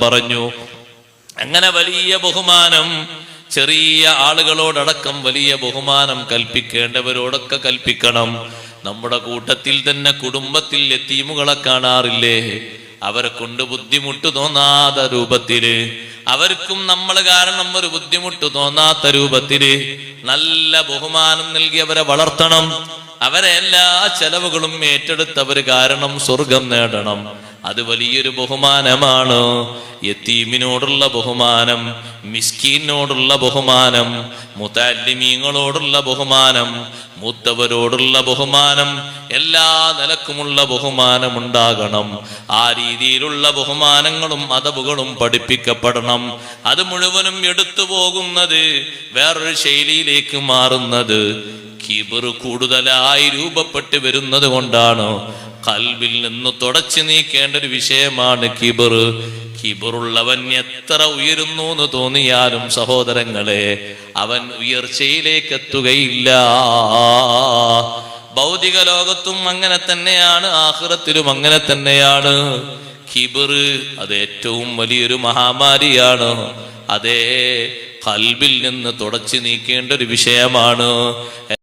പറഞ്ഞു. അങ്ങനെ വലിയ ബഹുമാനം ചെറിയ ആളുകളോടടക്കം വലിയ ബഹുമാനം കൽപ്പിക്കേണ്ടവരോടൊക്കെ കൽപ്പിക്കണം. നമ്മുടെ കൂട്ടത്തിൽ തന്നെ കുടുംബത്തിൽ യതീമുകളെ കാണാറില്ലേ? അവരെ കൊണ്ട് ബുദ്ധിമുട്ട് തോന്നാത്ത രൂപത്തില്, അവർക്കും നമ്മൾ കാരണം ഒരു ബുദ്ധിമുട്ട് തോന്നാത്ത രൂപത്തില് നല്ല ബഹുമാനം നൽകി അവരെ വളർത്തണം. അവരെ എല്ലാ ചെലവുകളും ഏറ്റെടുത്തവര് കാരണം സ്വർഗം നേടണം. അത് വലിയൊരു ബഹുമാനമാണ്. യതീമിനോടുള്ള ബഹുമാനം, മിസ്കീനോടുള്ള ബഹുമാനം, മുതഅല്ലിമീങ്ങളോടുള്ള ബഹുമാനം, മൂത്തവരോടുള്ള ബഹുമാനം, എല്ലാ നിലക്കുമുള്ള ബഹുമാനം ഉണ്ടാകണം. ആ രീതിയിലുള്ള ബഹുമാനങ്ങളും അദബുകളും പഠിപ്പിക്കപ്പെടണം. അത് മുഴുവനും എടുത്തു പോകുന്നത്, വേറൊരു ശൈലിയിലേക്ക് മാറുന്നത് കിബർ കൂടുതലായി രൂപപ്പെട്ട് വരുന്നത് കൊണ്ടാണ്. ഖൽബിൽ നിന്ന് തുടച്ചു നീക്കേണ്ട ഒരു വിഷയമാണ് കിബർ. കിബറുള്ളവൻ എത്ര ഉയരുന്നു എന്ന് തോന്നിയാലും സഹോദരങ്ങളെ, അവൻ ഉയർച്ചയിലേക്ക് എത്തുകയില്ല. ഭൗതിക ലോകത്തും അങ്ങനെ തന്നെയാണ്, ആഖിറത്തിലും അങ്ങനെ തന്നെയാണ്. കിബർ അത് ഏറ്റവും വലിയൊരു മഹാമാരിയാണ്. അതേ ഖൽബിൽ നിന്ന് തുടച്ചു നീക്കേണ്ട ഒരു വിഷയമാണ്.